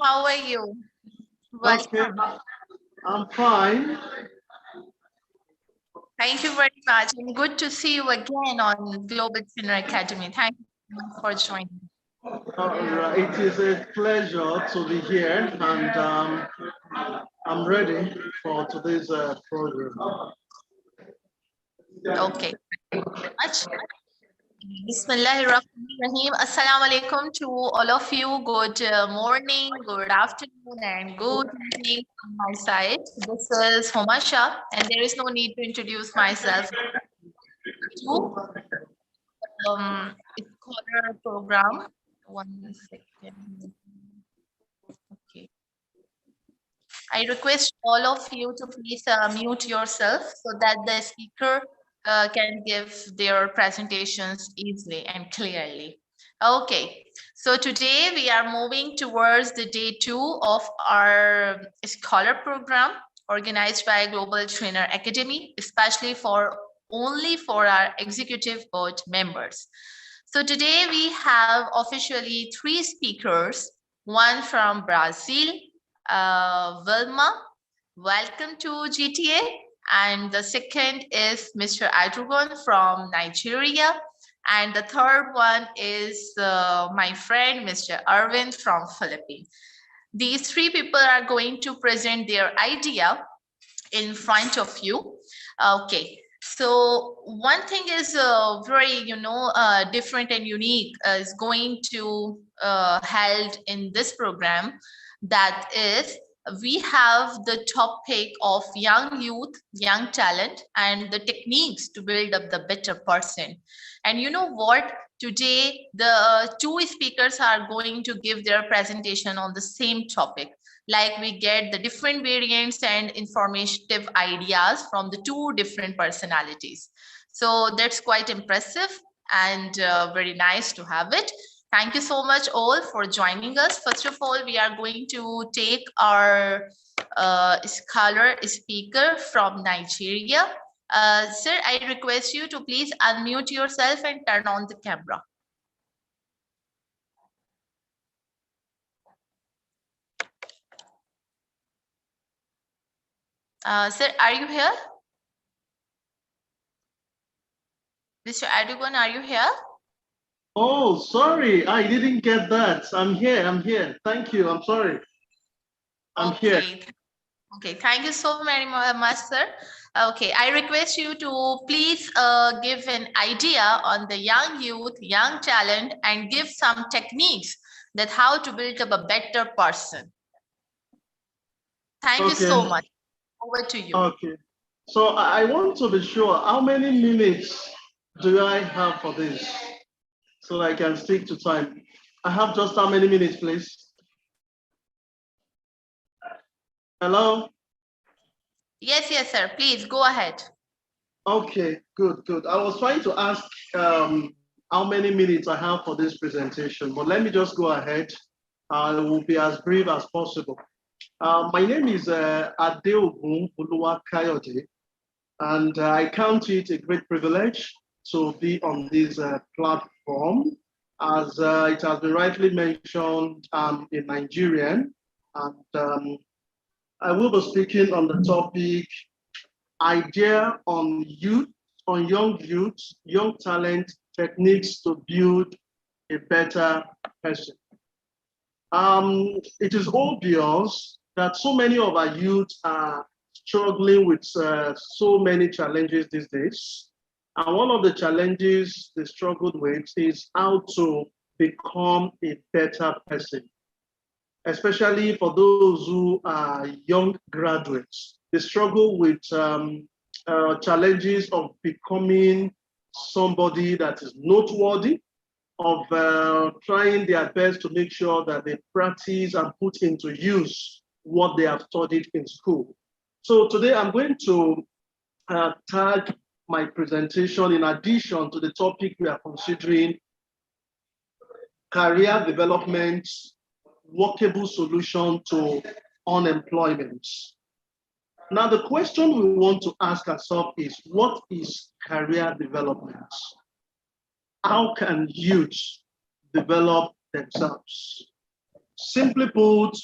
How are you? Okay, Welcome. I'm fine. Thank you very much. And good to see you again on Global Trainer Academy. Thank you so much for joining. It is a pleasure to be here, and I'm ready for today's program. Okay, thank you very much. Bismillahirrahmanirrahim. Assalamu alaikum to all of you. Good morning, good afternoon, and good evening from my side. This is Homasha, and there is no need to introduce myself to scholar program. 1 second. Okay. I request all of you to please mute yourself so that the speaker can give their presentations easily and clearly. Okay, so today we are moving towards the day 2 of our scholar program organized by Global Trainer Academy, especially only for our executive board members. So today we have officially 3 speakers, one from Brazil, Wilma, welcome to GTA. And the second is Mr. Adrugon from Nigeria. And the third one is my friend, Mr. Arvind from Philippines. These 3 people are going to present their idea in front of you. Okay. So one thing is very, different and unique is going to held in this program. That is, we have the topic of young youth, young talent, and the techniques to build up the better person. And you know what? Today, the 2 speakers are going to give their presentation on the same topic. Like we get the different variants and informative ideas from the 2 different personalities. So that's quite impressive and very nice to have it. Thank you so much all for joining us. First of all, we are going to take our scholar speaker from Nigeria. Sir, I request you to please unmute yourself and turn on the camera. Sir, are you here? Mr. Erdogan, are you here? Oh, sorry, I didn't get that. I'm here. Thank you. I'm sorry. I'm here. Okay, thank you so very much, sir. Okay, I request you to please give an idea on the young youth, young talent, and give some techniques that how to build up a better person. Thank you so much. Over to you. Okay. So I want to be sure, how many minutes do I have for this? So I can stick to time. I have just how many minutes, please? Hello? Yes, sir. Please go ahead. Okay, good. I was trying to ask how many minutes I have for this presentation, but let me just go ahead. I will be as brief as possible. My name is Adeogun Oluwakayode, and I count it a great privilege to be on this platform. As it has been rightly mentioned, I'm a Nigerian, and I will be speaking on the topic idea on young youth, young talent, techniques to build a better person. It is obvious that so many of our youth are struggling with so many challenges these days. And one of the challenges they struggled with is how to become a better person, especially for those who are young graduates. They struggle with challenges of becoming somebody that is noteworthy, of trying their best to make sure that they practice and put into use what they have studied in school. So today I'm going to tag my presentation in addition to the topic we are considering, career development, workable solution to unemployment. Now, the question we want to ask ourselves is, what is career development? How can youth develop themselves? Simply put,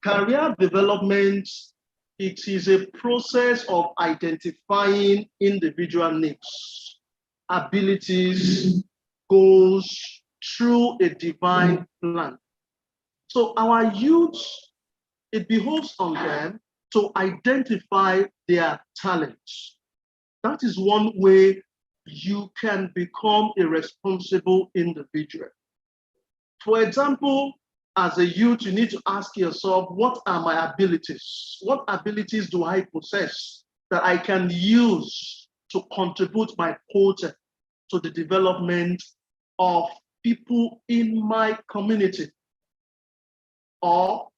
career development, it is a process of identifying individual needs, abilities, goals through a divine plan. So our youth, it behoves on them to identify their talents. That is one way you can become a responsible individual. For example, as a youth, you need to ask yourself, what are my abilities? What abilities do I possess that I can use to contribute my quota to the development of people in my community? Or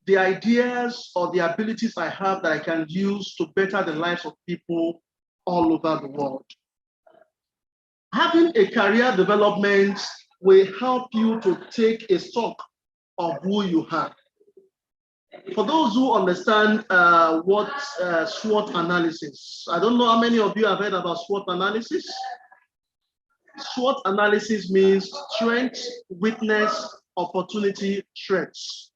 the ideas or the abilities I have that I can use to better the lives of people all over the world. Having a career development will help you to take a stock of who you are. For those who understand what SWOT analysis, I don't know how many of you have heard about SWOT analysis. SWOT analysis means strength, weakness, opportunity, threats.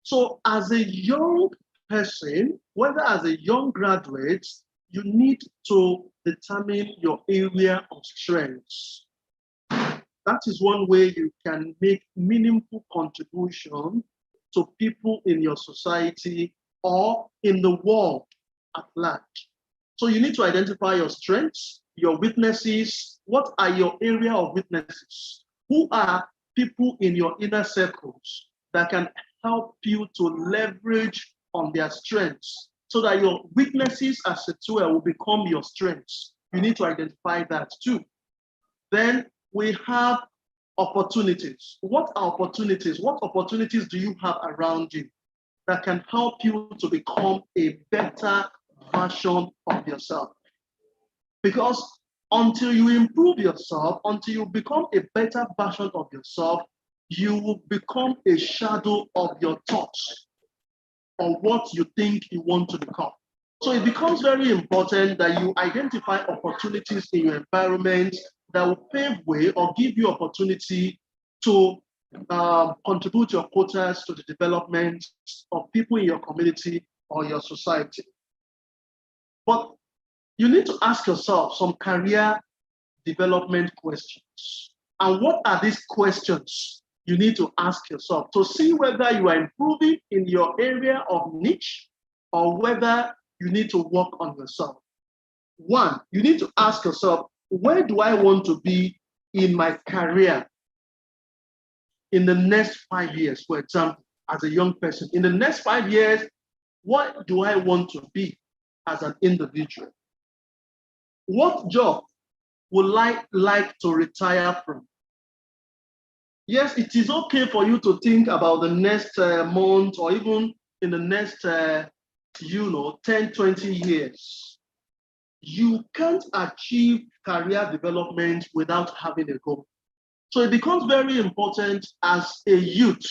So as a young person, whether as a young graduate, you need to determine your area of strengths. That is one way you can make meaningful contribution to people in your society or in the world at large. So you need to identify your strengths, your weaknesses. What are your area of weaknesses? Who are people in your inner circles that can help you to leverage on their strengths so that your weaknesses as a tool will become your strengths? You need to identify that too. Then we have opportunities. What are opportunities? What opportunities do you have around you that can help you to become a better version of yourself? Because until you improve yourself, until you become a better version of yourself, you will become a shadow of your thoughts or what you think you want to become. So it becomes very important that you identify opportunities in your environment that will pave way or give you opportunity to contribute your quotas to the development of people in your community or your society. But you need to ask yourself some career development questions. And what are these questions you need to ask yourself to see whether you are improving in your area of niche or whether you need to work on yourself? One, you need to ask yourself, where do I want to be in my career in the next 5 years? For example, as a young person, in the next 5 years, what do I want to be as an individual? What job would I like to retire from? Yes, it is okay for you to think about the next month or even in the next, 10, 20 years. You can't achieve career development without having a goal. So it becomes very important as a youth,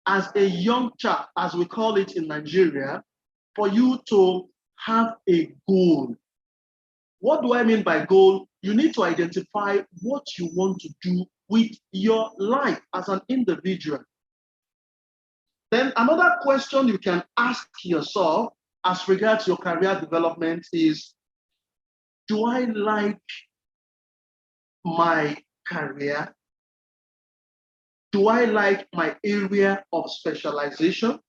as a young chap, as we call it in Nigeria, for you to have a goal. What do I mean by goal? You need to identify what you want to do with your life as an individual. Then another question you can ask yourself as regards your career development is, do I like my career? Do I like my area of specialization?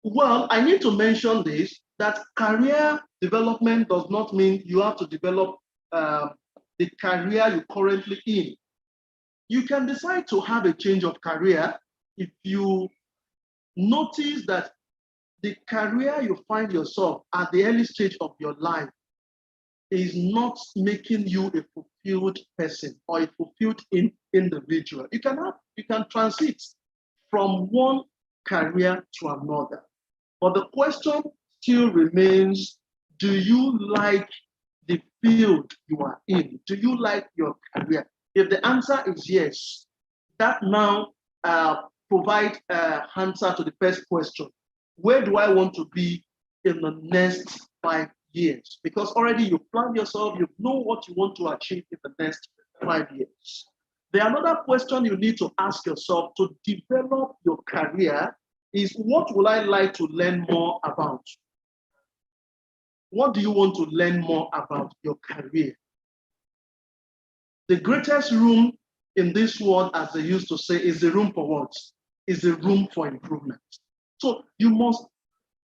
Well, I need to mention this, that career development does not mean you have to develop the career you're currently in. You can decide to have a change of career if you notice that the career you find yourself at the early stage of your life is not making you a fulfilled person or a fulfilled individual. You can transit from one career to another. But the question still remains, do you like the field you are in? Do you like your career? If the answer is yes, that now provides an answer to the first question. Where do I want to be in the next 5 years? Because already you plan yourself, you know what you want to achieve in the next 5 years. The another question you need to ask yourself to develop your career is, what would I like to learn more about? What do you want to learn more about your career? The greatest room in this world, as they used to say, is the room for what? Is the room for improvement. So you must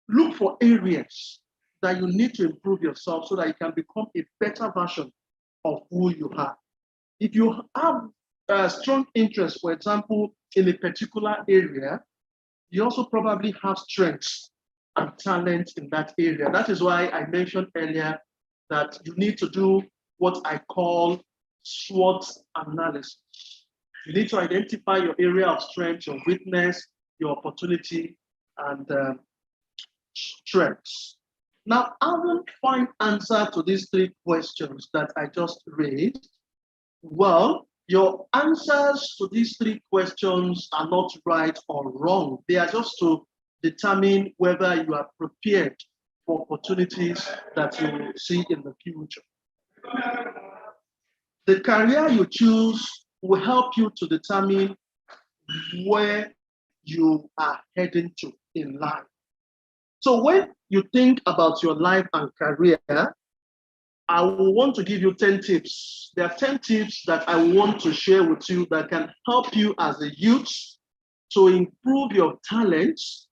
look for areas that you need to improve yourself so that you can become a better version of who you are. If you have a strong interest, for example, in a particular area, you also probably have strengths and talents in that area. That is why I mentioned earlier that you need to do what I call Schwartz Analysis. You need to identify your area of strength, your weakness, your opportunity, and strengths. Now, I will find answer to these three questions that I just raised. Well, your answers to these three questions are not right or wrong. They are just to determine whether you are prepared for opportunities that you will see in the future. The career you choose will help you to determine where you are heading to in life. So when you think about your life and career, I will want to give you 10 tips. There are 10 tips that I want to share with you that can help you as a youth to improve your talents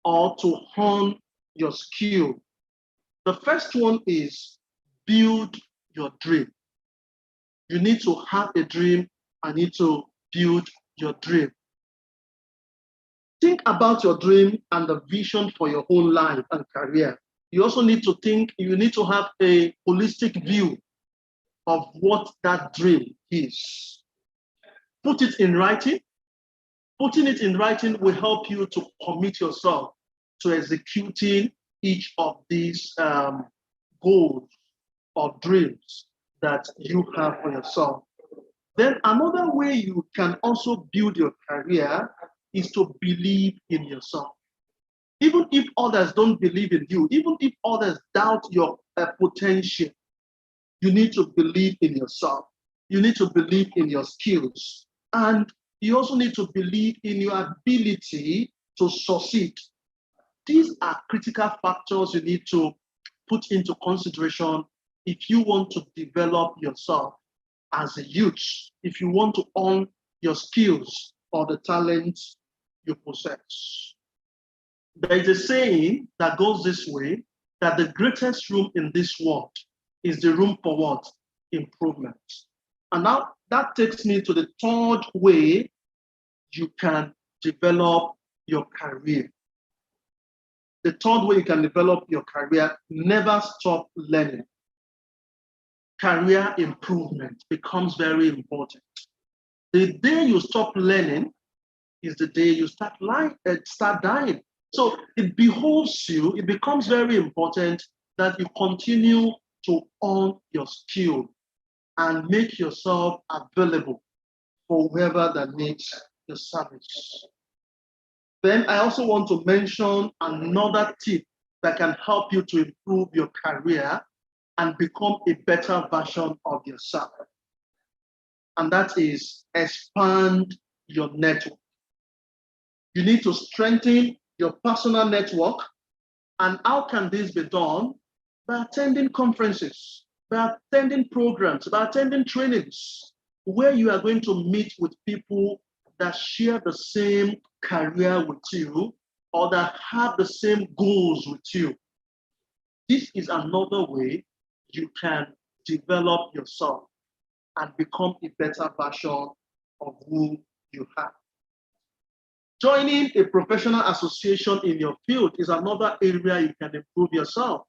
or to hone your skill. The first one is build your dream. You need to have a dream and need to build your dream. Think about your dream and the vision for your own life and career. You also need to think, you need to have a holistic view of what that dream is. Put it in writing. Putting it in writing will help you to commit yourself to executing each of these goals or dreams that you have for yourself. Then another way you can also build your career is to believe in yourself. Even if others don't believe in you, even if others doubt your potential, you need to believe in yourself. You need to believe in your skills. And you also need to believe in your ability to succeed. These are critical factors you need to put into consideration if you want to develop yourself as a youth, if you want to own your skills or the talents you possess. There is a saying that goes this way, that the greatest room in this world is the room for what? Improvement. And now that takes me to the third way you can develop your career. The third way you can develop your career, never stop learning. Career improvement becomes very important. The day you stop learning is the day you start dying. So it behoves you, it becomes very important that you continue to own your skill and make yourself available for whoever that needs the service. Then I also want to mention another tip that can help you to improve your career and become a better version of yourself. And that is expand your network. You need to strengthen your personal network. And how can this be done? By attending conferences, by attending programs, by attending trainings, where you are going to meet with people that share the same career with you or that have the same goals with you. This is another way you can develop yourself and become a better version of who you are. Joining a professional association in your field is another area you can improve yourself.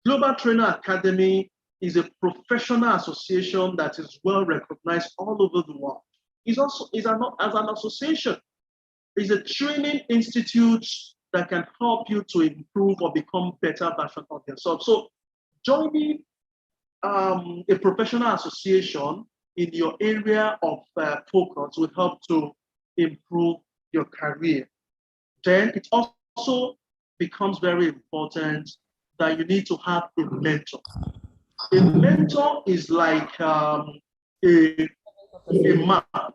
Global Trainer Academy is a professional association that is well recognized all over the world. It's also as an association. It's a training institute that can help you to improve or become better version of yourself. So joining a professional association in your area of focus will help to improve your career. Then it also becomes very important that you need to have a mentor. A mentor is like a a map.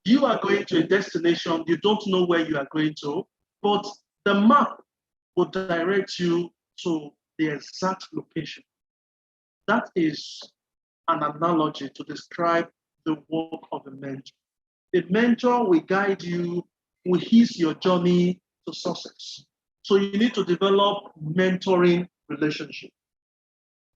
You are going to a destination, you don't know where you are going to, but the map will direct you to the exact location. That is an analogy to describe the work of a mentor. A mentor will guide you, will ease your journey to success. So you need to develop mentoring relationship.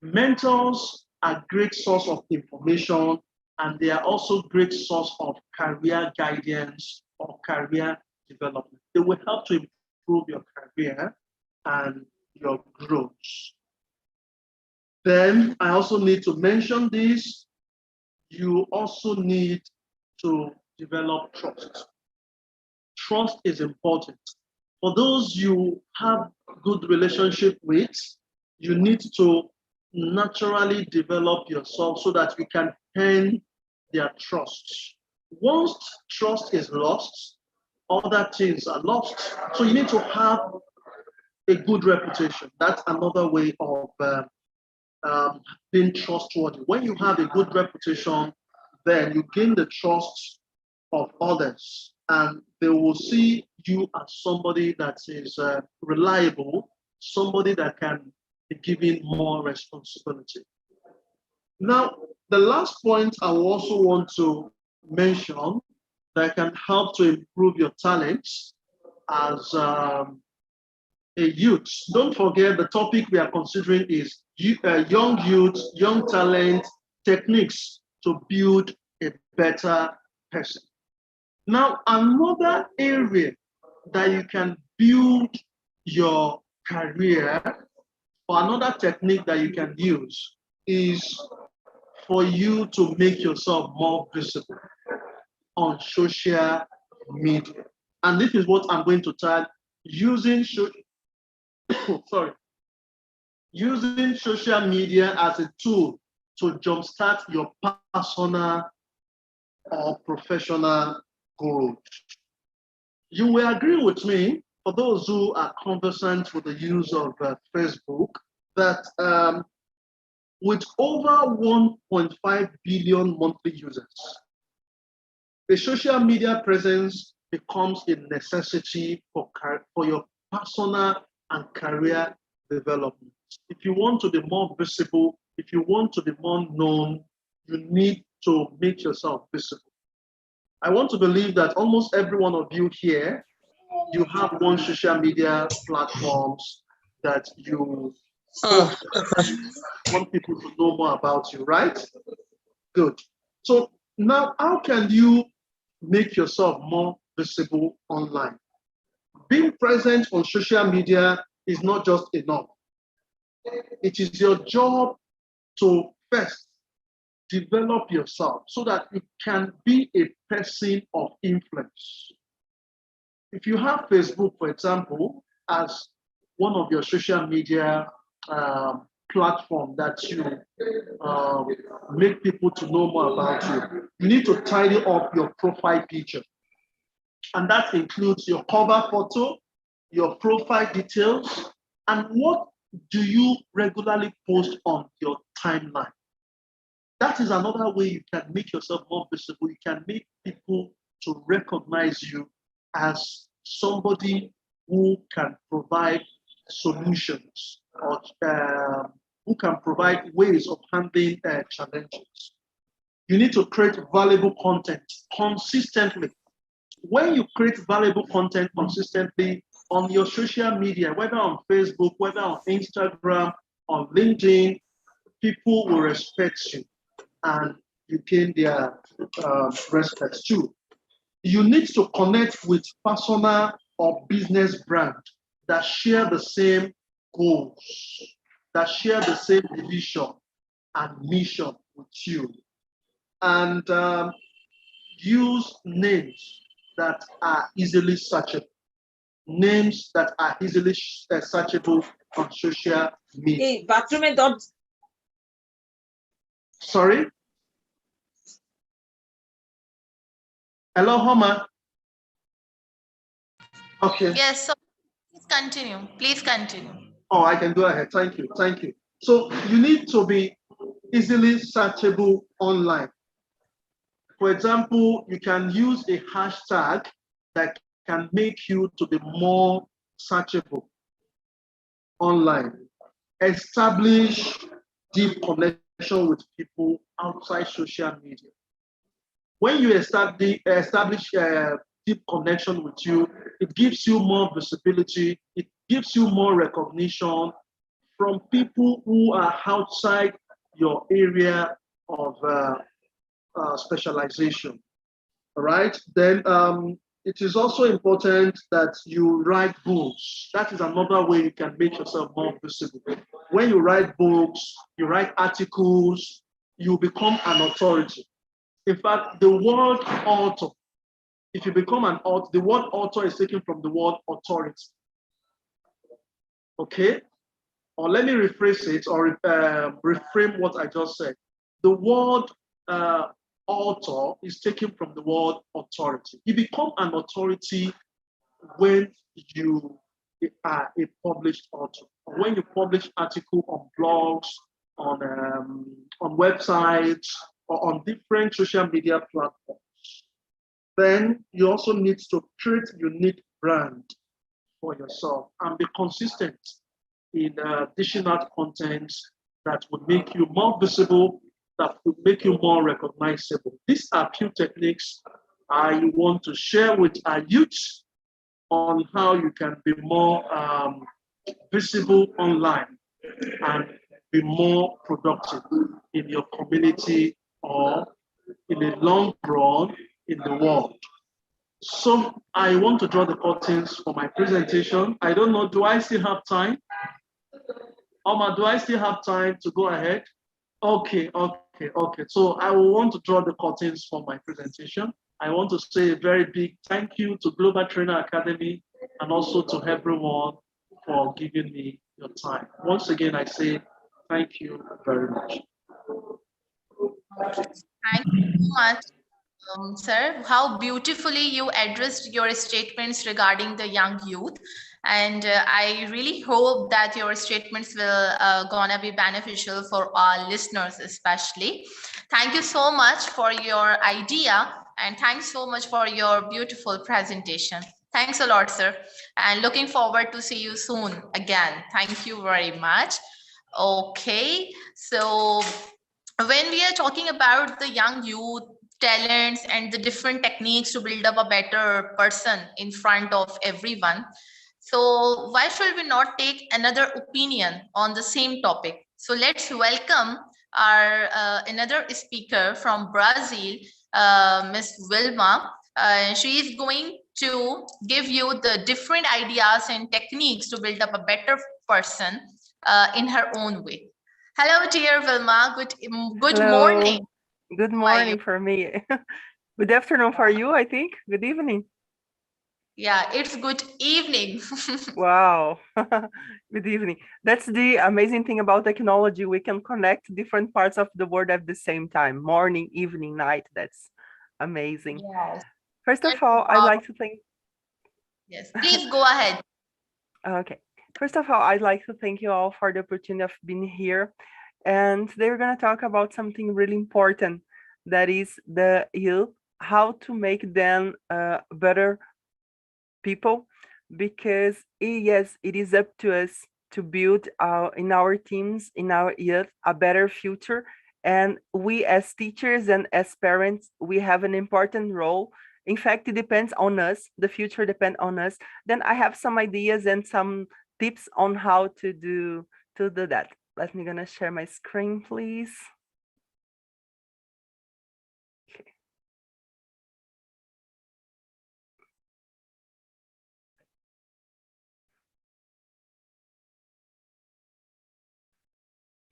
Mentors are great source of information, and they are also great source of career guidance or career development. They will help to improve your career and your growth. Then I also need to mention this. You also need to develop trust. Trust is important. For those you have good relationship with, you need to naturally develop yourself so that you can earn their trust. Once trust is lost, other things are lost. So you need to have a good reputation. That's another way of being trustworthy. When you have a good reputation, then you gain the trust of others, and they will see you as somebody that is reliable, somebody that can be given more responsibility. Now, the last point I also want to mention that can help to improve your talents as a youth. Don't forget the topic we are considering is young youth, young talent, techniques to build a better person. Now, another area that you can build your career, or another technique that you can use, is for you to make yourself more visible on social media. And this is what I'm going to tag using using social media as a tool to jumpstart your personal or professional growth. You will agree with me, for those who are conversant with the use of Facebook, that with over 1.5 billion monthly users, the social media presence becomes a necessity for your personal and career development. If you want to be more visible, if you want to be more known, you need to make yourself visible. I want to believe that almost every one of you here, you have one social media platforms that you want people to know more about you, right? Good. So now, how can you make yourself more visible online? Being present on social media is not just enough. It is your job to first develop yourself so that you can be a person of influence. If you have Facebook, for example, as one of your social media platform that you make people to know more about you, you need to tidy up your profile picture. And that includes your cover photo, your profile details, and what do you regularly post on your timeline. That is another way you can make yourself more visible. You can make people to recognize you as somebody who can provide solutions or who can provide ways of handling challenges. You need to create valuable content consistently. When you create valuable content consistently on your social media, whether on Facebook, whether on Instagram, on LinkedIn, people will respect you and you gain their respect too. You need to connect with personal or business brand that share the same goals, that share the same vision and mission with you. And use names that are easily searchable. Names that are easily searchable on social media. Hey, bathroom dot. Sorry? Hello, Homa. Okay. Yes, so please continue. Please continue. Oh, I can go ahead. Thank you. Thank you. So you need to be easily searchable online. For example, you can use a hashtag that can make you to be more searchable online. Establish deep connection with people outside social media. When you establish deep connection with you, it gives you more visibility, it gives you more recognition from people who are outside your area of specialization. All right. Then it is also important that you write books. That is another way you can make yourself more visible. When you write books, you write articles, you become an authority. In fact, the word author, if you become an author, the word author is taken from the word authority. Okay? Or let me rephrase it or reframe what I just said. The word author is taken from the word authority. You become an authority when you are a published author, or when you publish articles on blogs, on websites, or on different social media platforms. Then you also need to create unique brand for yourself and be consistent in dishing out content that would make you more visible, that would make you more recognizable. These are few techniques I want to share with our youth on how you can be more visible online and be more productive in your community or in the long run in the world. So I want to draw the curtains for my presentation. I don't know, do I still have time? Omar, do I still have time to go ahead? Okay. So I will want to draw the curtains for my presentation. I want to say a very big thank you to Global Trainer Academy and also to everyone for giving me your time. Once again, I say thank you very much. Thank you so much, sir. How beautifully you addressed your statements regarding the young youth. And I really hope that your statements will gonna be beneficial for our listeners, especially. Thank you so much for your idea, and thanks so much for your beautiful presentation. Thanks a lot, sir. And looking forward to see you soon again. Thank you very much. Okay, so when we are talking about the young youth talents and the different techniques to build up a better person in front of everyone, so why should we not take another opinion on the same topic? So let's welcome our another speaker from Brazil, Miss Wilma. She is going to give you the different ideas and techniques to build up a better person in her own way. Hello, dear Wilma. Good Hello. morning. Good morning for me. Good afternoon for you, I think. Good evening. Yeah, it's good evening. Wow. Good evening. That's the amazing thing about technology. We can connect different parts of the world at the same time. Morning, evening, night. That's amazing. Yes. First of all, I'd like to thank... Yes, please go ahead. Okay. First of all, I'd like to thank you all for the opportunity of being here. And today we're going to talk about something really important, that is the youth, how to make them better people, because yes, it is up to us to build in our teams, in our youth, a better future. And we as teachers and as parents, we have an important role. In fact, it depends on us. The future depends on us. Then I have some ideas and some tips on how to do that. Let me gonna share my screen, please. Okay.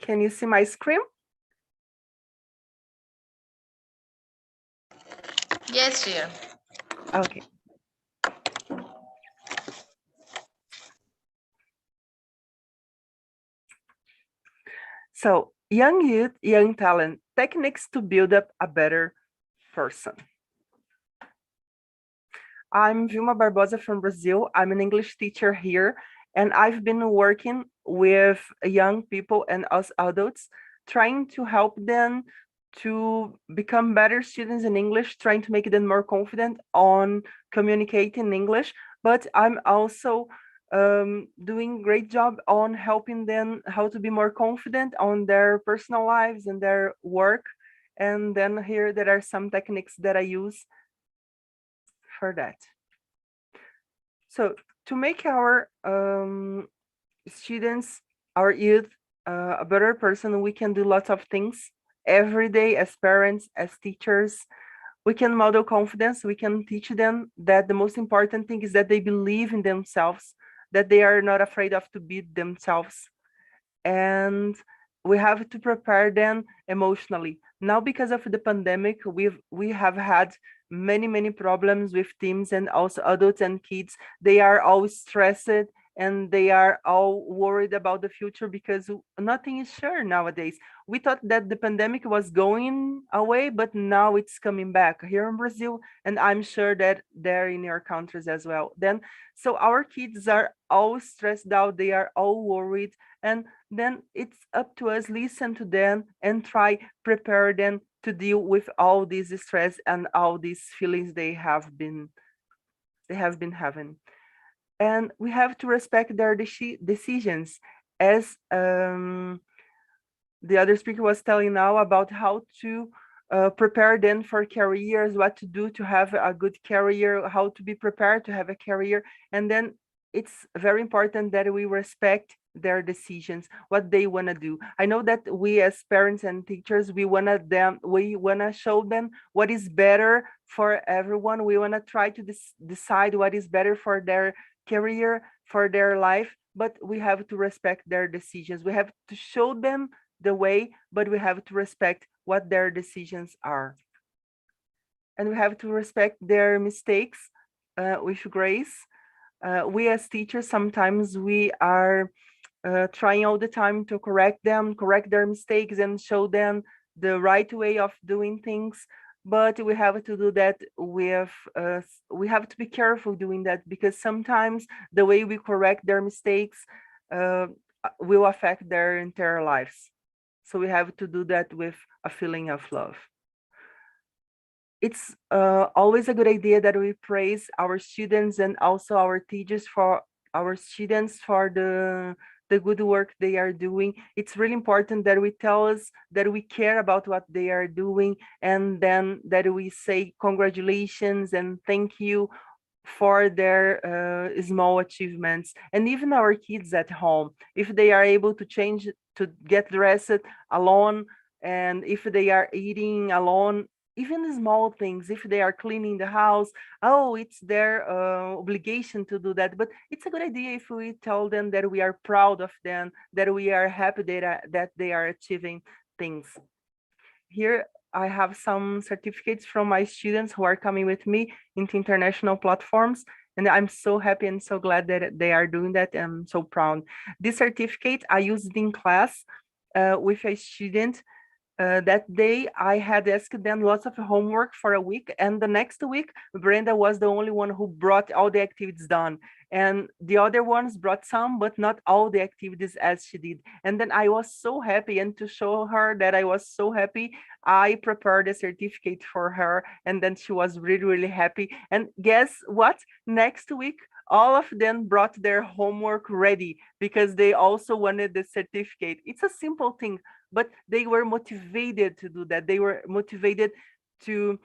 Can you see my screen? Yes, dear. Okay. So, young youth, young talent, techniques to build up a better person. I'm Vilma Barbosa from Brazil. I'm an English teacher here, and I've been working with young people and us adults, trying to help them to become better students in English, trying to make them more confident on communicating in English. But I'm also doing great job on helping them how to be more confident on their personal lives and their work. And then here there are some techniques that I use for that. So to make our students, our youth, a better person, we can do lots of things every day as parents, as teachers. We can model confidence. We can teach them that the most important thing is that they believe in themselves, that they are not afraid of to be themselves. And we have to prepare them emotionally. Now, because of the pandemic, we have had many problems with teams and also adults and kids. They are all stressed and they are all worried about the future because nothing is sure nowadays. We thought that the pandemic was going away, but now it's coming back here in Brazil, and I'm sure that there in your countries as well. Then, so our kids are all stressed out, they are all worried, and then it's up to us listen to them and try prepare them to deal with all this stress and all these feelings they have been having. And we have to respect their decisions, as the other speaker was telling now about how to prepare them for careers, what to do to have a good career, how to be prepared to have a career. And then it's very important that we respect their decisions, what they want to do. I know that we as parents and teachers, we want to show them what is better for everyone. We want to try to decide what is better for their career, for their life, but we have to respect their decisions. We have to show them the way, but we have to respect what their decisions are. And we have to respect their mistakes with grace. We as teachers, sometimes we are trying all the time to correct them, correct their mistakes and show them the right way of doing things. But we have to do that with, we have to be careful doing that, because sometimes the way we correct their mistakes will affect their entire lives. So we have to do that with a feeling of love. It's always a good idea that we praise our students and also our teachers for our students for the good work they are doing. It's really important that we tell us that we care about what they are doing, and then that we say congratulations and thank you for their small achievements. And even our kids at home, if they are able to change, to get dressed alone, and if they are eating alone, even small things, if they are cleaning the house, oh, it's their obligation to do that. But it's a good idea if we tell them that we are proud of them, that we are happy that they are achieving things. Here I have some certificates from my students who are coming with me into international platforms, and I'm so happy and so glad that they are doing that. I'm so proud. This certificate I used in class with a student. That day I had asked them lots of homework for a week, and the next week Brenda was the only one who brought all the activities done, and the other ones brought some but not all the activities as she did. And then I was so happy, and to show her that I was so happy, I prepared a certificate for her, and then she was really happy. And guess what, next week all of them brought their homework ready because they also wanted the certificate. It's a simple thing, but they were motivated to do that. They were motivated to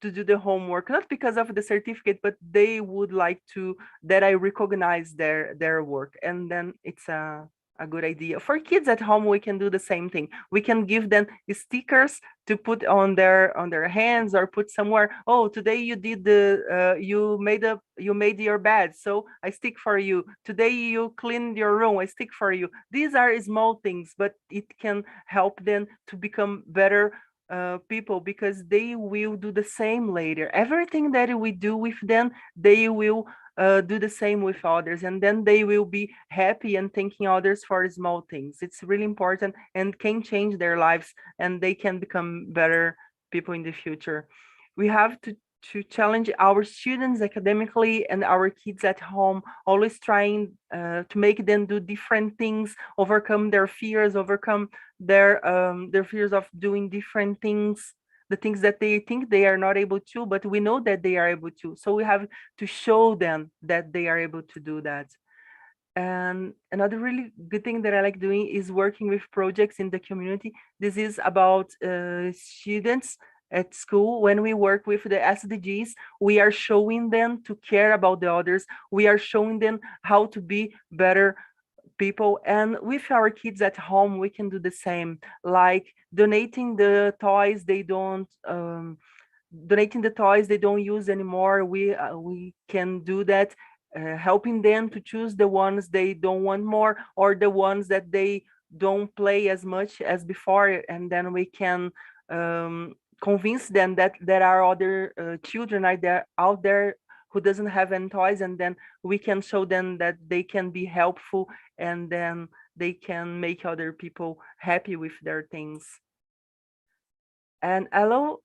do the homework, not because of the certificate, but they would like to that I recognize their work. And then it's a good idea. For kids at home, we can do the same thing. We can give them stickers to put on their hands, or put somewhere. Oh, today you did the you made your bed, so I stick for you. Today you cleaned your room, I stick for you. These are small things, but it can help them to become better people, because they will do the same later. Everything that we do with them, they will do the same with others, and then they will be happy and thanking others for small things. It's really important and can change their lives, and they can become better people in the future. We have to challenge our students academically and our kids at home, always trying to make them do different things, overcome their fears, overcome their fears of doing different things, the things that they think they are not able to, but we know that they are able to. So we have to show them that they are able to do that. And another really good thing that I like doing is working with projects in the community. This is about students at school. When we work with the SDGs, we are showing them to care about the others. We are showing them how to be better people. And with our kids at home, we can do the same, like donating the toys they don't use anymore. We can do that, helping them to choose the ones they don't want more, or the ones that they don't play as much as before, and then we can convince them that there are other children out there who doesn't have any toys, and then we can show them that they can be helpful, and then they can make other people happy with their things. And allow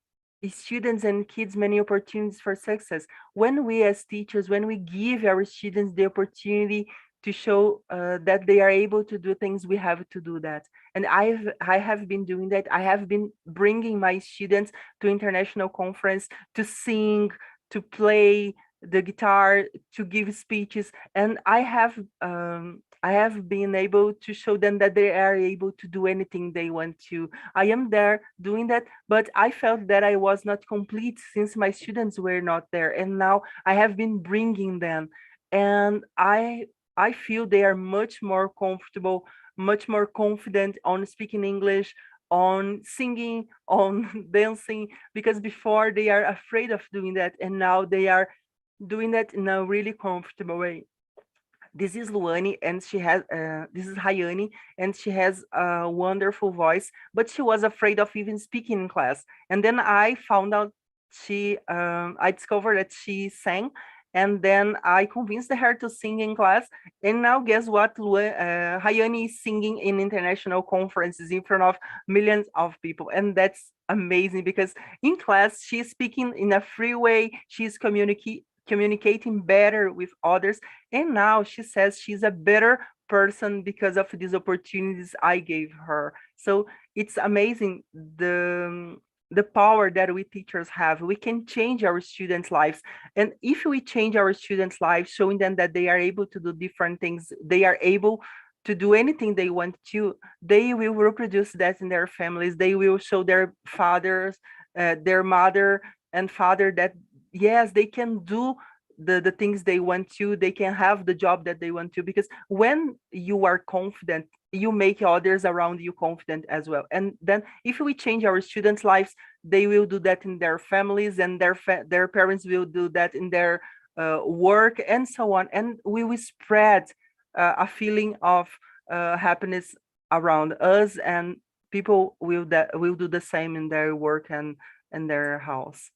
students and kids many opportunities for success. When we as teachers, when we give our students the opportunity to show that they are able to do things, we have to do that. And I have been doing that. I have been bringing my students to international conference to sing, to play the guitar, to give speeches, and I have been able to show them that they are able to do anything they want to. I am there doing that, but I felt that I was not complete since my students were not there, and now I have been bringing them, and I feel they are much more comfortable, much more confident on speaking English, on singing, on dancing, because before they are afraid of doing that, and now they are doing that in a really comfortable way. This is Luani, and this is Hayani, and she has a wonderful voice, but she was afraid of even speaking in class. And then I found out I discovered that she sang, and then I convinced her to sing in class. And now guess what? Hayani is singing in international conferences in front of millions of people. And that's amazing because in class, she's speaking in a free way. She's communicating better with others. And now she says she's a better person because of these opportunities I gave her. So it's amazing the power that we teachers have. We can change our students' lives. And if we change our students' lives, showing them that they are able to do different things, they are able to do anything they want to, they will reproduce that in their families. They will show their fathers, their mother and father that yes, they can do the things they want to, they can have the job that they want to, because when you are confident, you make others around you confident as well. And then if we change our students' lives, they will do that in their families, and their parents will do that in their work and so on. And we will spread a feeling of happiness around us, and people will do the same in their work and in their house.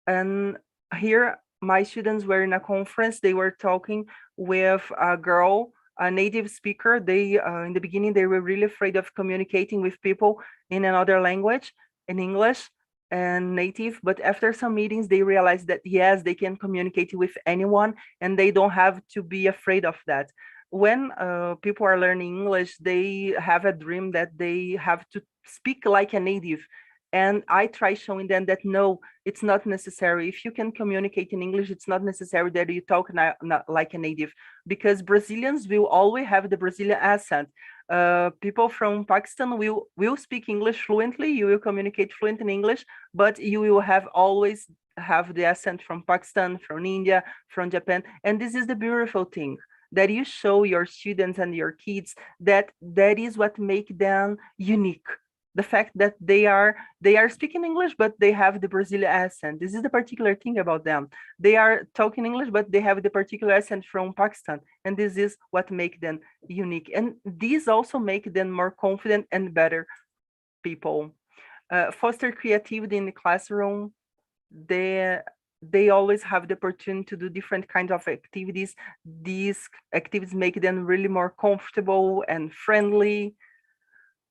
And here my students were in a conference. They were talking with a girl, a native speaker. They in the beginning they were really afraid of communicating with people in another language, in English and native, but after some meetings they realized that yes, they can communicate with anyone and they don't have to be afraid of that. When people are learning English, they have a dream that they have to speak like a native. And I try showing them that no, it's not necessary. If you can communicate in English, it's not necessary that you talk not like a native, because Brazilians will always have the Brazilian accent. People from Pakistan will speak English fluently. You will communicate fluent in English, but you will always have the accent from Pakistan, from India, from Japan. And this is the beautiful thing, that you show your students and your kids that is what make them unique. The fact that they are speaking English, but they have the Brazilian accent. This is the particular thing about them. They are talking English, but they have the particular accent from Pakistan. And this is what make them unique. And these also make them more confident and better people. Foster creativity in the classroom. They always have the opportunity to do different kinds of activities. These activities make them really more comfortable and friendly.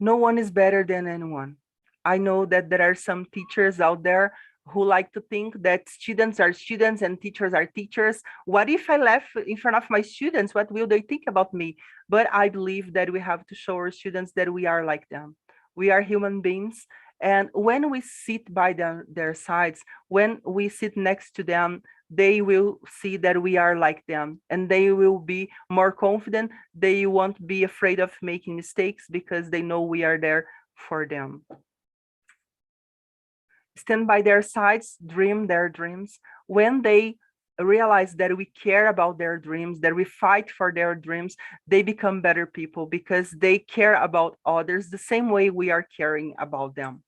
No one is better than anyone. I know that there are some teachers out there who like to think that students are students and teachers are teachers. What if I laugh in front of my students? What will they think about me? But I believe that we have to show our students that we are like them. We are human beings. And when we sit by their sides, when we sit next to them, they will see that we are like them, and they will be more confident. They won't be afraid of making mistakes because they know we are there for them. Stand by their sides, dream their dreams. When they realize that we care about their dreams, that we fight for their dreams, they become better people because they care about others the same way we are caring about them.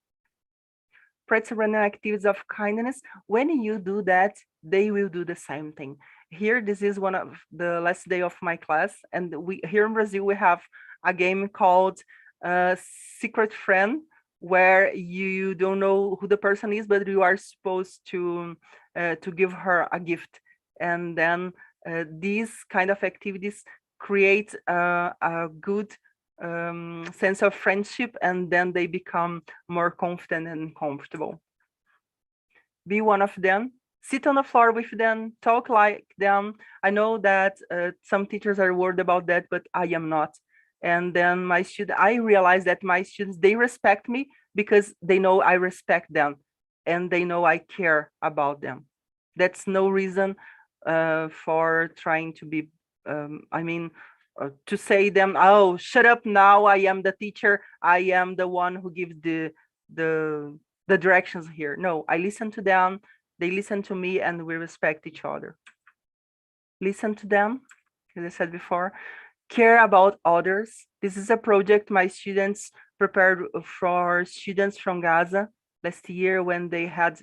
Practice running activities of kindness. When you do that, they will do the same thing. Here, this is one of the last day of my class, and we here in Brazil we have a game called Secret Friend, where you don't know who the person is, but you are supposed to give her a gift, and then these kind of activities create a good sense of friendship, and then they become more confident and comfortable. Be one of them. Sit on the floor with them, talk like them. I know that some teachers are worried about that, but I am not. And then I realize that my students, they respect me because they know I respect them and they know I care about them. That's no reason for trying to be, to say them, oh, shut up now, I am the teacher, I am the one who gives the directions here. No, I listen to them, they listen to me, and we respect each other. Listen to them, as I said before. Care about others. This is a project my students prepared for students from Gaza last year when they had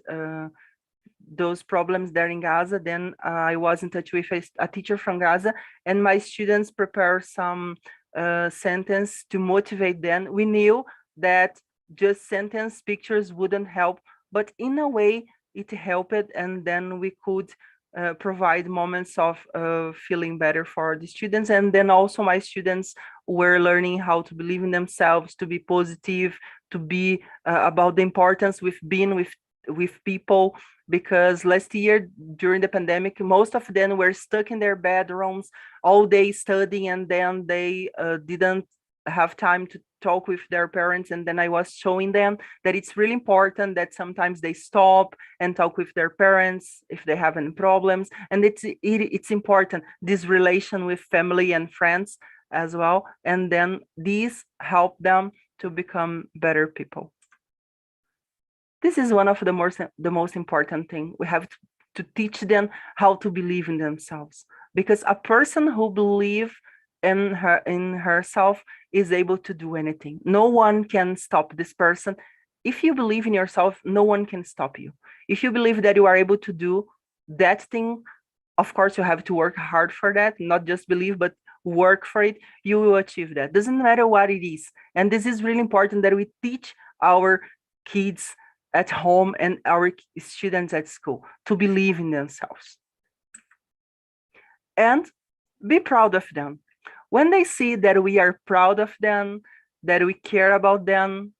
those problems there in Gaza. Then I was in touch with a teacher from Gaza, and my students prepared some sentence to motivate them. We knew that just sentence pictures wouldn't help, but in a way it helped, and then we could provide moments of feeling better for the students. And then also my students were learning how to believe in themselves, to be positive, to be about the importance with being with people, because last year during the pandemic, most of them were stuck in their bedrooms all day studying, and then they didn't have time to talk with their parents. And then I was showing them that it's really important that sometimes they stop and talk with their parents if they have any problems. And it's important, this relation with family and friends as well. And then these help them to become better people. This is one of the most important thing. We have to teach them how to believe in themselves, because a person who believes in herself is able to do anything. No one can stop this person. If you believe in yourself, no one can stop you. If you believe that you are able to do that thing, of course you have to work hard for that, not just believe, but work for it. You will achieve that. Doesn't matter what it is. And this is really important that we teach our kids at home and our students at school to believe in themselves. And be proud of them. When they see that we are proud of them, that we care about them,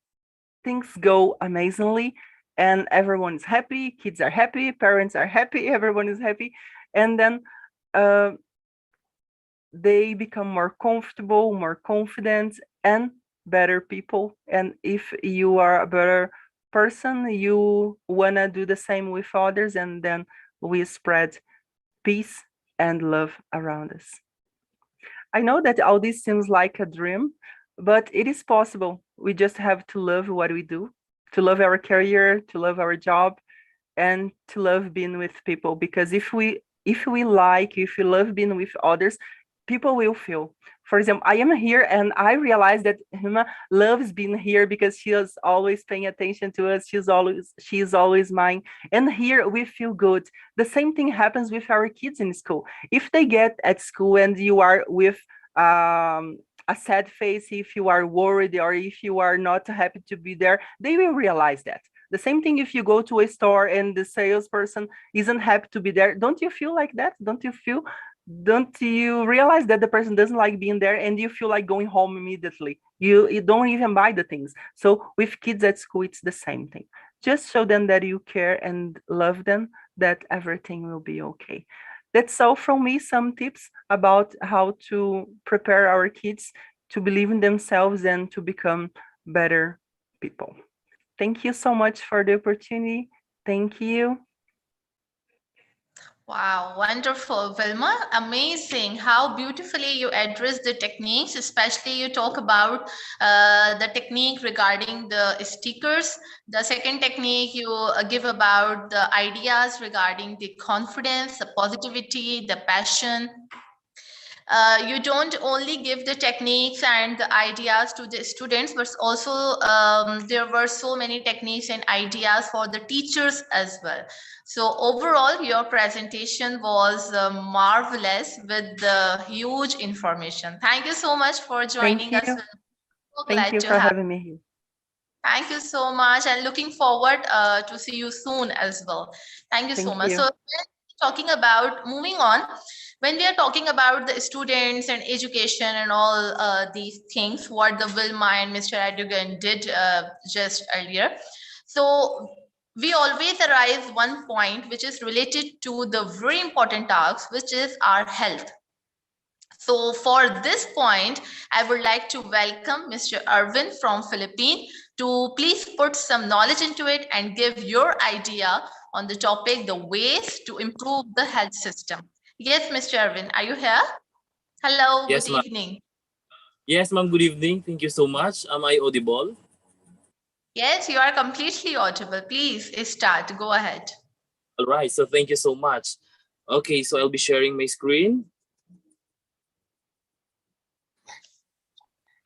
things go amazingly, and everyone is happy, kids are happy, parents are happy, everyone is happy. And then they become more comfortable, more confident, and better people. And if you are a better person, you want to do the same with others, and then we spread peace and love around us. I know that all this seems like a dream, but it is possible. We just have to love what we do, to love our career, to love our job, and to love being with people. Because if we love being with others, people will feel. For example, I am here and I realize that Hima loves being here because she is always paying attention to us. She is always mine. And here we feel good. The same thing happens with our kids in school. If they get at school and you are with a sad face, if you are worried or if you are not happy to be there, they will realize that. The same thing if you go to a store and the salesperson isn't happy to be there. Don't you feel like that? Don't you realize that the person doesn't like being there, and you feel like going home immediately? You don't even buy the things. So with kids at school, it's the same thing. Just show them that you care and love them, that everything will be okay. That's all from me, some tips about how to prepare our kids to believe in themselves and to become better people. Thank you so much for the opportunity. Thank you. Wow, wonderful, Vilma. Amazing how beautifully you address the techniques, especially you talk about the technique regarding the stickers. The second technique you give about the ideas regarding the confidence, the positivity, the passion. You don't only give the techniques and the ideas to the students, but also there were so many techniques and ideas for the teachers as well. So overall, your presentation was marvelous with the huge information. Thank you so much for joining Thank us. you. So Thank glad you to for have. having me here. Thank you so much, and looking forward to see you soon as well. Thank you so Thank much. you. So talking about moving on, when we are talking about the students and education and all these things, what the Wilma and Mr. Adugan did just earlier. So we always arise one point which is related to the very important task, which is our health. So for this point, I would like to welcome Mr. Arvin from Philippines to please put some knowledge into it and give your idea on the topic, the ways to improve the health system. Yes, Mr. Arvin, are you here? Hello, good Yes, ma'am. evening. Yes, ma'am. Good evening. Thank you so much. Am I audible? Yes, you are completely audible. Please start. Go ahead. All right. So thank you so much. Okay, so I'll be sharing my screen.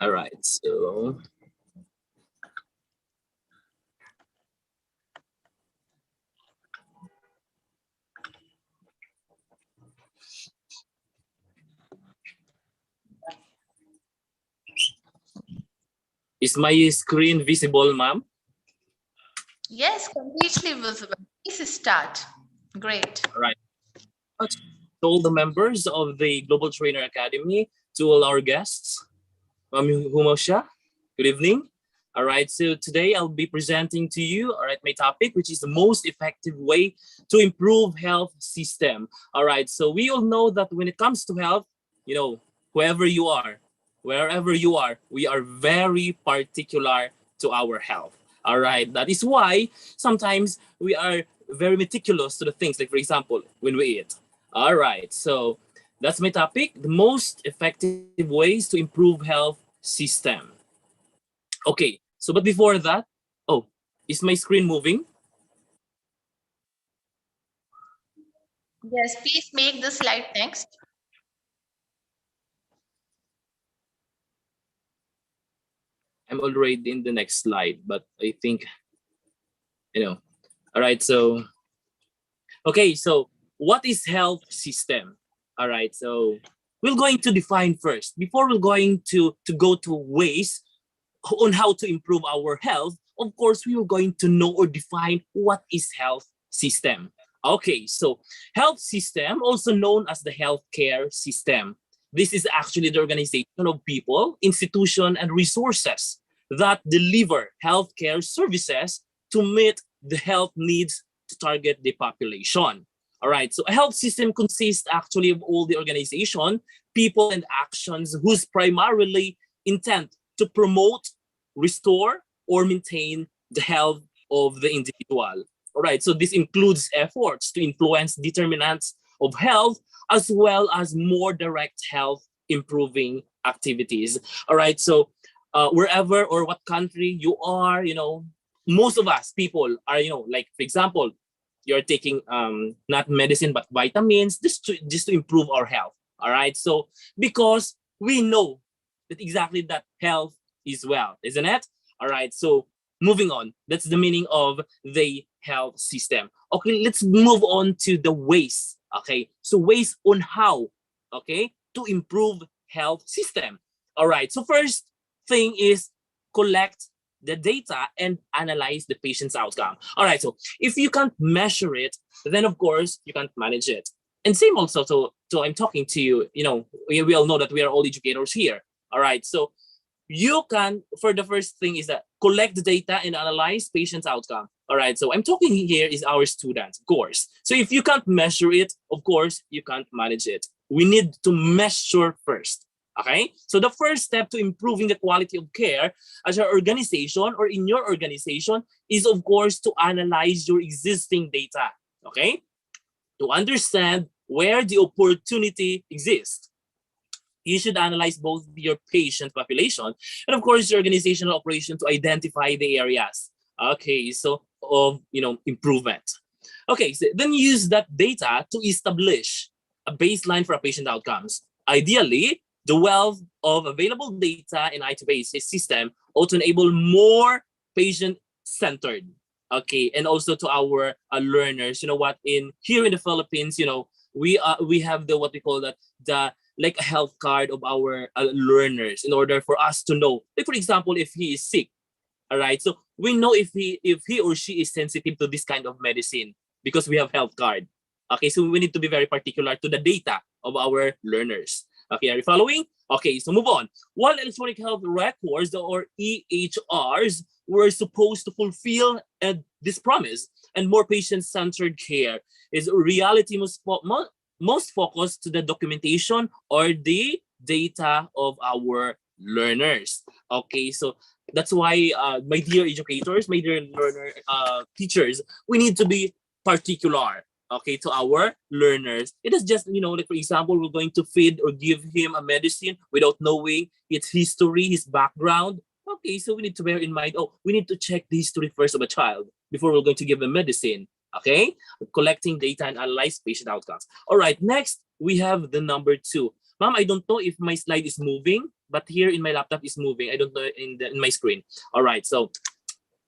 All right. So is my screen visible, ma'am? Yes, completely visible. Please start. Great. All right. To all the members of the Global Trainer Academy, to all our guests, Ma'am Humosha, good evening. All right, so today I'll be presenting to you, all right, my topic, which is the most effective way to improve health system. All right, so we all know that when it comes to health, you know, whoever you are, wherever you are, we are very particular to our health. All right, that is why sometimes we are very meticulous to the things, like for example, when we eat. All right, so that's my topic, the most effective ways to improve health system. Okay, so but before that, oh, is my screen moving? Yes, please make the slide next. I'm already in the next slide, but I think, all right, so, okay, so what is health system? All right, so we're going to define first, before we're going to go to ways on how to improve our health, of course, we are going to know or define what is health system. Okay, so health system, also known as the healthcare system. This is actually the organization of people, institution, and resources that deliver healthcare services to meet the health needs to target the population. All right, so a health system consists actually of all the organization, people, and actions whose primarily intent to promote, restore, or maintain the health of the individual. All right, so this includes efforts to influence determinants of health as well as more direct health improving activities. All right, so wherever or what country you are, most of us people are, like for example, you're taking not medicine but vitamins just to improve our health. All right, so because we know that exactly that health is wealth, isn't it? All right, so moving on, that's the meaning of the health system. Okay, let's move on to the ways. Okay, so ways on how, okay, to improve health system. All right, so first thing is collect the data and analyze the patient's outcome. All right, so if you can't measure it, then of course you can't manage it. And same also, so I'm talking to you, we all know that we are all educators here. All right, so you can, for the first thing is that collect the data and analyze patient's outcome. All right, so I'm talking here is our students, of course. So if you can't measure it, of course, you can't manage it. We need to measure first. Okay, so the first step to improving the quality of care as your organization or in your organization is, of course, to analyze your existing data. Okay, to understand where the opportunity exists. You should analyze both your patient population and, of course, your organizational operation to identify the areas. Okay, so of improvement. Okay, so then use that data to establish a baseline for patient outcomes. Ideally, the wealth of available data in IT-based system ought to enable more patient-centered. Okay, and also to our learners. You know what? Here in the Philippines, we have the what we call that the like a health card of our learners in order for us to know. Like for example, if he is sick, all right. So we know if he or she is sensitive to this kind of medicine because we have health card. Okay, so we need to be very particular to the data of our learners. Okay, are you following? Okay, so move on. While electronic health records or EHRs were supposed to fulfill this promise and more patient-centered care, is reality most focused to the documentation or the data of our learners. Okay, so that's why, my dear educators, my dear learner teachers, we need to be particular, okay, to our learners. It is just, like for example, we're going to feed or give him a medicine without knowing its history, his background. Okay, so we need to bear in mind, we need to check the history first of a child before we're going to give them medicine. Okay, collecting data and analyze patient outcomes. All right, next we have the number 2. Ma'am, I don't know if my slide is moving, but here in my laptop is moving. I don't know in my screen. All right, so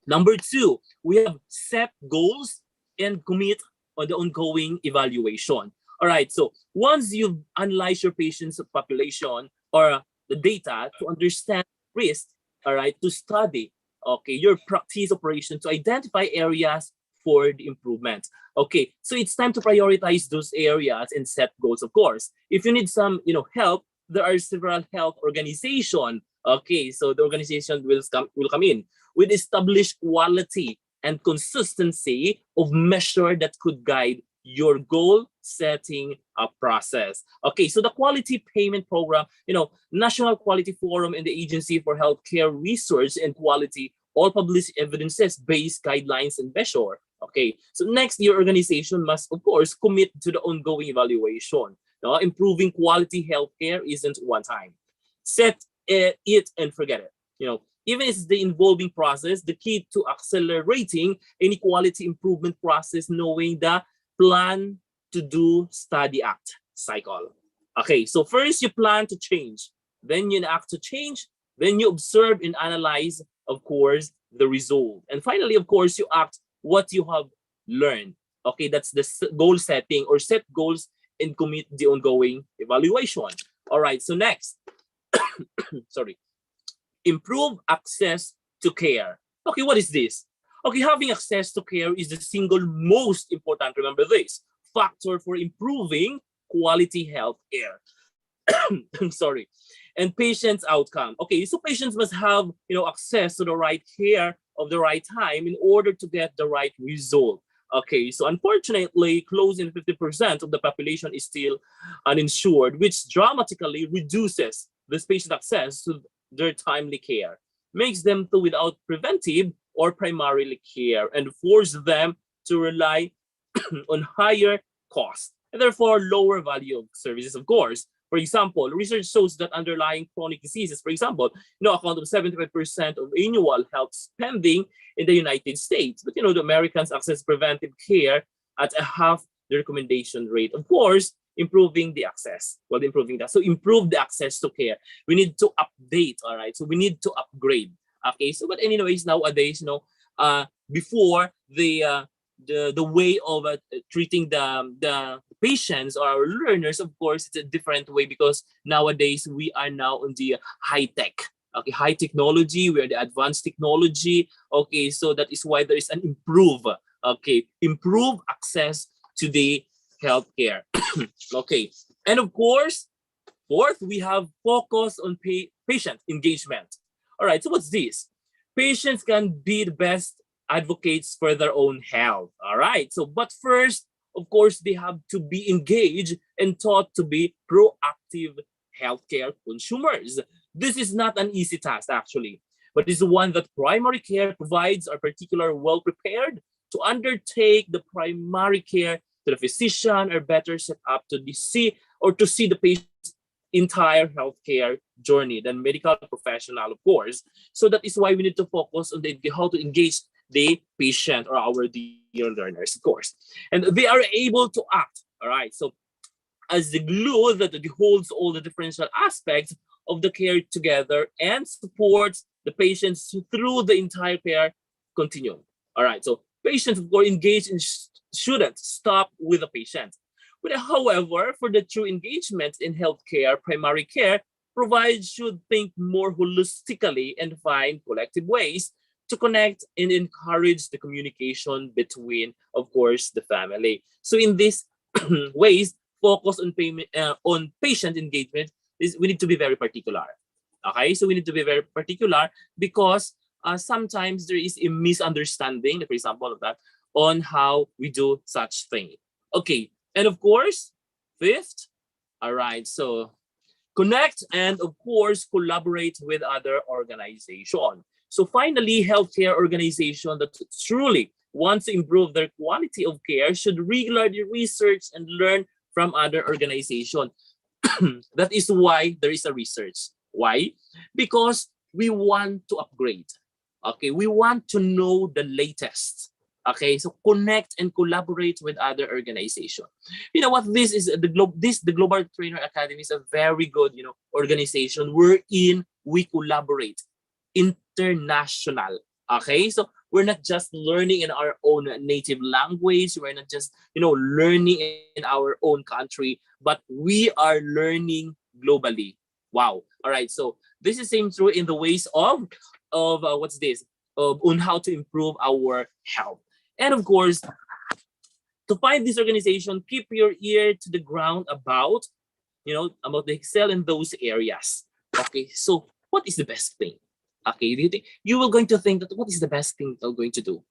number 2, we have set goals and commit on the ongoing evaluation. All right, so once you've analyzed your patient's population or the data to understand risk, all right, to study, okay, your practice operation to identify areas for the improvement. Okay, so it's time to prioritize those areas and set goals, of course. If you need some, help, there are several health organizations. Okay, so the organization will come in with established quality and consistency of measure that could guide your goal setting process. Okay, so the quality payment program, National Quality Forum and the Agency for Healthcare Research and Quality all publish evidences-based guidelines and measure. Okay, so next, your organization must, of course, commit to the ongoing evaluation. Now, improving quality healthcare isn't one time. Set it and forget it. Even if it's the involving process, the key to accelerating any quality improvement process, knowing the plan to do, study, act cycle. Okay, so first you plan to change, then you act to change, then you observe and analyze, of course, the result. And finally, of course, you act what you have learned. Okay, that's the goal setting or set goals and commit the ongoing evaluation. All right, so next, sorry, improve access to care. Okay, what is this? Okay, having access to care is the single most important, remember this, factor for improving quality health care. I'm sorry. And patients' outcome. Okay, so patients must have access to the right care of the right time in order to get the right result. Okay, so unfortunately, close in 50% of the population is still uninsured, which dramatically reduces this patient access to their timely care, makes them to without preventive or primarily care, and force them to rely on higher cost and therefore lower value of services, of course. For example, research shows that underlying chronic diseases, for example, account of 75% of annual health spending in the United States. But the Americans access preventive care at a half the recommendation rate. Of course, improving the access. Well, improving that. So improve the access to care. We need to update, all right? So we need to upgrade. Okay, so but anyways, nowadays, before the way of treating the patients or our learners, of course, it's a different way because nowadays we are now on the high tech. Okay, high technology, we are the advanced technology. Okay, so that is why there is an improve access to the healthcare. Okay, and of course, fourth, we have focus on patient engagement. All right, so what's this? Patients can be the best advocates for their own health. All right. So, but first, of course, they have to be engaged and taught to be proactive healthcare consumers. This is not an easy task, actually, but is one that primary care provides are particularly well prepared to undertake the primary care to the physician or better set up to see the patient's entire healthcare journey than medical professional, of course. So that is why we need to focus on how to engage the patient or our dear learners, of course. And they are able to act, all right? So as the glue that holds all the differential aspects of the care together and supports the patients through the entire care continuum. All right, so patients who are engaged in shouldn't stop with the patient. But however, for the true engagement in healthcare, primary care provides should think more holistically and find collective ways to connect and encourage the communication between, of course, the family. So in these ways, focus on patient engagement is we need to be very particular. Okay, so we need to be very particular because sometimes there is a misunderstanding, for example, of that on how we do such thing. Okay, and of course, fifth, all right, so connect and of course collaborate with other organizations. So finally, healthcare organization that truly wants to improve their quality of care should regularly research and learn from other organizations. That is why there is a research. Why? Because we want to upgrade. Okay, we want to know the latest. Okay, so connect and collaborate with other organizations. You know what? This is the Global Trainer Academy is a very good, organization wherein we collaborate international. Okay, so we're not just learning in our own native language. We're not just learning in our own country, but we are learning globally. Wow. All right. So this is same true in the ways of what's this on how to improve our health. And of course, to find this organization, keep your ear to the ground about the excel in those areas. Okay. So what is the best thing? Okay, do you think you will going to think that what is the best thing they're going to do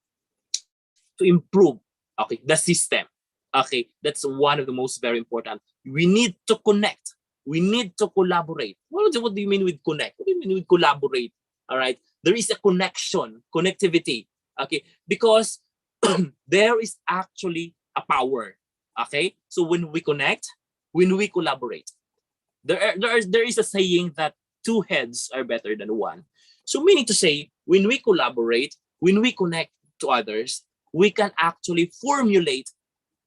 to improve? Okay, the system. Okay, that's one of the most very important. We need to connect. We need to collaborate. What do you mean with connect? What do you mean with collaborate? All right, there is a connection, connectivity. Okay, because there is actually a power. Okay, so when we connect, when we collaborate, there is a saying that two heads are better than one. So meaning to say, when we collaborate, when we connect to others, we can actually formulate,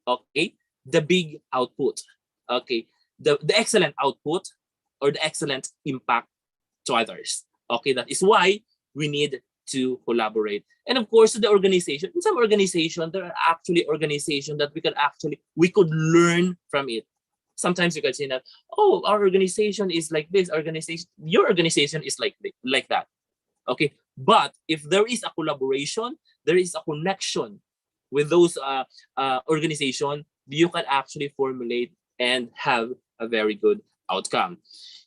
okay, the big output, okay, the excellent output or the excellent impact to others. Okay, that is why we need to collaborate. And of course, the organization, in some organization, there are actually organizations that we could learn from it. Sometimes you can say that, oh, our organization is like this, your organization is like that. Okay, but if there is a collaboration, there is a connection with those organizations, you can actually formulate and have a very good outcome.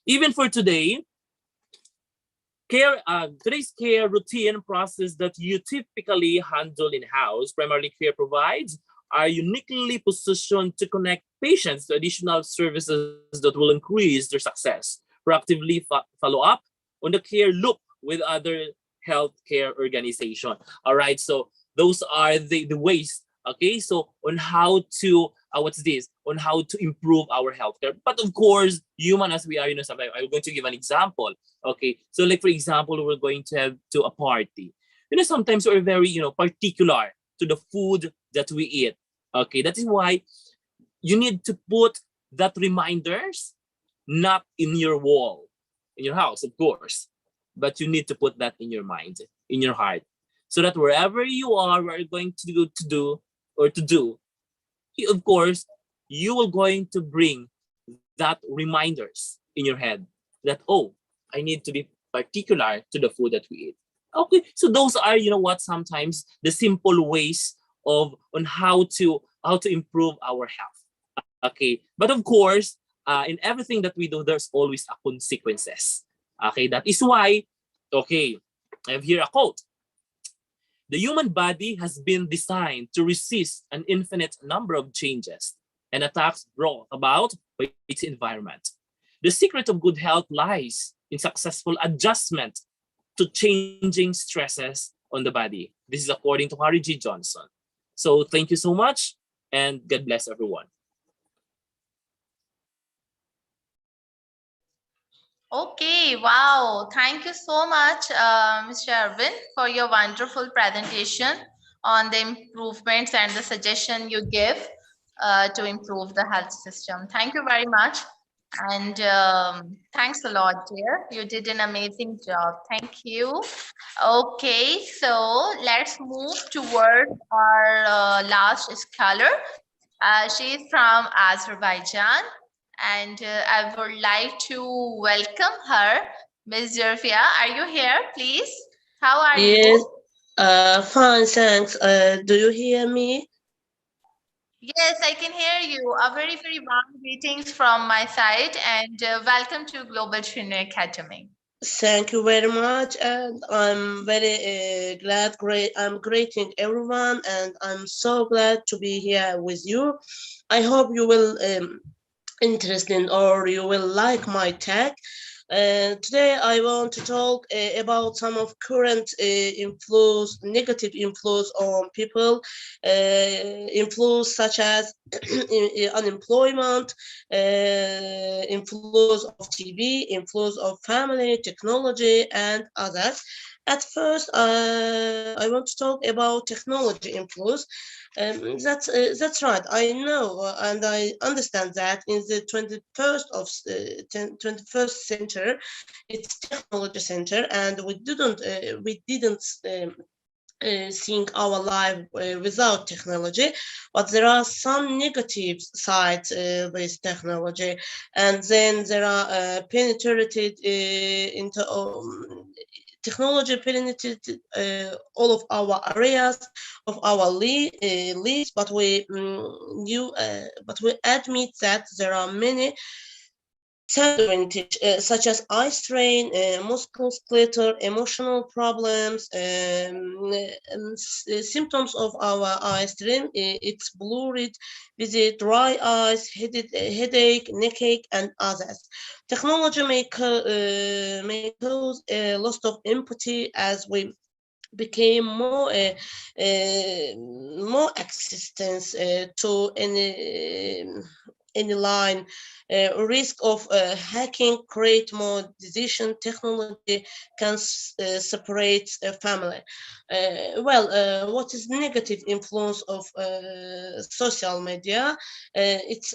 Even for today, today's care routine process that you typically handle in-house, primary care provides are uniquely positioned to connect patients to additional services that will increase their success. Proactively follow up on the care loop with other healthcare organization. All right, so those are the ways. Okay, so on how to on how to improve our healthcare. But of course, human as we are, sometimes I'm going to give an example. Okay, so like for example, we're going to have to a party. Sometimes we're very particular to the food that we eat. Okay, that is why you need to put that reminders not in your wall, in your house, of course, but you need to put that in your mind, in your heart, so that wherever you are, we're going to do, of course, you are going to bring that reminders in your head that, oh, I need to be particular to the food that we eat. Okay, so those are, sometimes the simple ways on how to improve our health. Okay, but of course, in everything that we do, there's always a consequences. Okay, that is why, okay, I have here a quote. The human body has been designed to resist an infinite number of changes and attacks brought about by its environment. The secret of good health lies in successful adjustment to changing stresses on the body. This is according to Harry G. Johnson. So thank you so much, and God bless everyone. Okay, wow. Thank you so much, Mr. Arvind, for your wonderful presentation on the improvements and the suggestion you give to improve the health system. Thank you very much. And thanks a lot, dear. You did an amazing job. Thank you. Okay, so let's move toward our last scholar. She is from Azerbaijan, and I would like to welcome her. Ms. Zerfia, are you here, please? How are Yes, you? fine, thanks. Do you hear me? Yes, I can hear you. A very, very warm greetings from my side, and welcome to Global Trainer Academy. Thank you very much, and I'm very I'm greeting everyone, and I'm so glad to be here with you. I hope you will interested or you will like my tag. Today I want to talk about some of current influence, negative influence on people, influence such as unemployment, influence of TV, influence of family, technology, and others. At first, I want to talk about technology influence. That's right. I know and I understand that in the 21st century, it's technology center, and we didn't think our life without technology, but there are some negative sides with technology, and then there are penetrated into technology penetrated all of our areas of our lives, but we admit that there are many disadvantages such as eye strain, musculoskeletal, emotional problems, symptoms of our eye strain. It's blurred, with dry eyes, headache, neck, and others. Technology may cause a loss of empathy as we became more existence to any line. Risk of hacking create more decision. Technology can separate a family. What is negative influence of social media? It's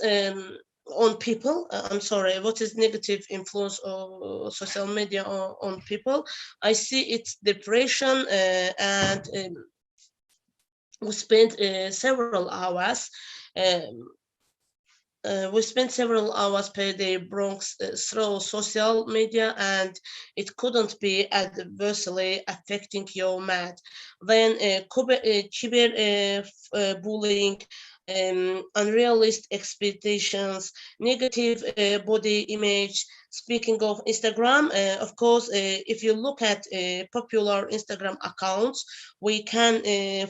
on people. I'm sorry. What is negative influence of social media on people? I see it's depression, and we spent several hours. We spent several hours per day through social media, and it couldn't be adversely affecting your mind. Then cyber bullying, unrealistic expectations, negative body image. Speaking of Instagram, of course, if you look at popular Instagram accounts, we can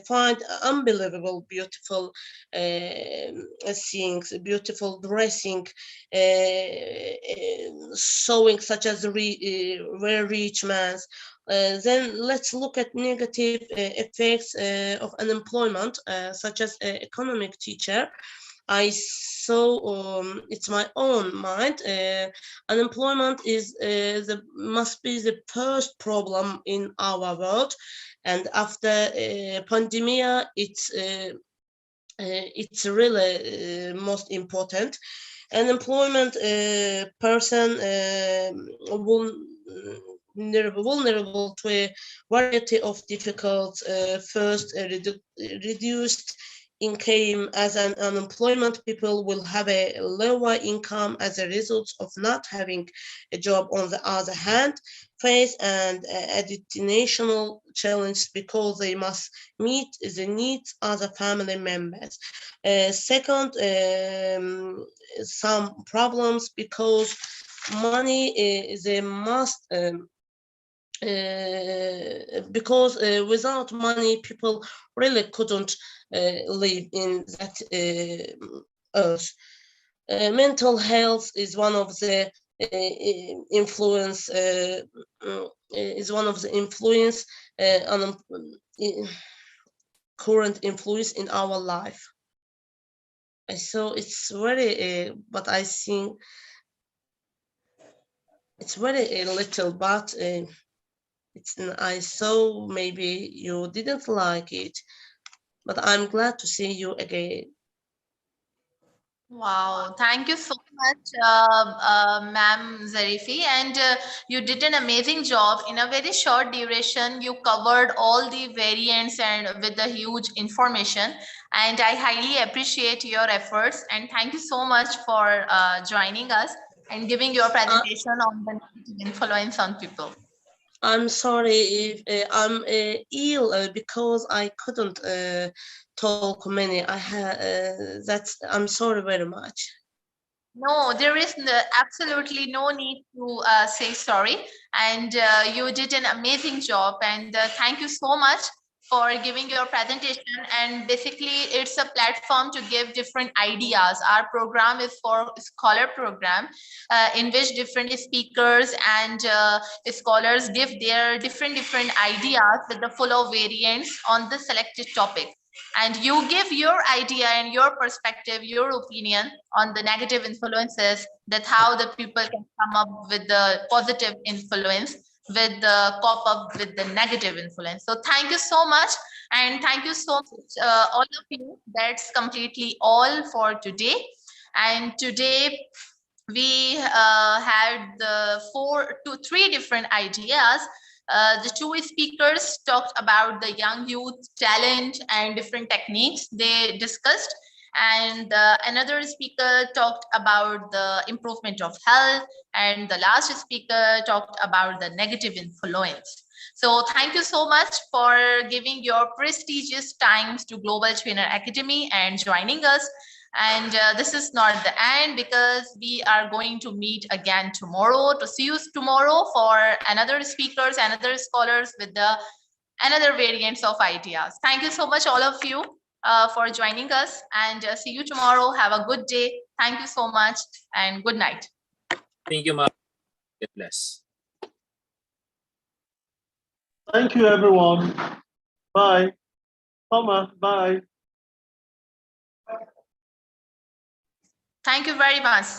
find unbelievable, beautiful things, beautiful dressing, showing such as very rich man's. Then let's look at negative effects of unemployment, such as economic teacher. I saw it's my own mind. Unemployment must be the first problem in our world, and after pandemic, it's really most important. Unemployment person vulnerable to a variety of difficult reduced income. As an unemployment, people will have a lower income as a result of not having a job. On the other hand, face and additional challenges because they must meet the needs of the family members. Second, some problems because money they must because without money, people really couldn't live in that earth. Mental health is one of the influence on current influence in our life. So it's very, but I think it's very little, but I saw maybe you didn't like it, but I'm glad to see you again. Wow, thank you so much, ma'am Zarifi. And you did an amazing job. In a very short duration, you covered all the variants and with the huge information. And I highly appreciate your efforts. And thank you so much for joining us and giving your presentation on the negative influence on people. I'm sorry if I'm ill because I couldn't talk many. I'm sorry very much. No, there is absolutely no need to say sorry. And you did an amazing job. And thank you so much for giving your presentation. And basically, it's a platform to give different ideas. Our program is for scholar program in which different speakers and scholars give their different ideas with the full of variants on the selected topic. And you give your idea and your perspective, your opinion on the negative influences, that how the people can come up with the positive influence with the pop up with the negative influence. So thank you so much. And thank you so much, all of you. That's completely all for today. And today we had three different ideas. The two speakers talked about the young youth talent and different techniques they discussed. And another speaker talked about the improvement of health. And the last speaker talked about the negative influence. So thank you so much for giving your prestigious times to Global Trainer Academy and joining us. And this is not the end, because we are going to meet again tomorrow to see you tomorrow for another speakers, another scholars with the another variants of ideas. Thank you so much, all of you, for joining us, and see you tomorrow. Have a good day. Thank you so much, and good night. Thank you, ma'am. God bless. Thank you, everyone. Bye. Thomas, bye. Thank you very much.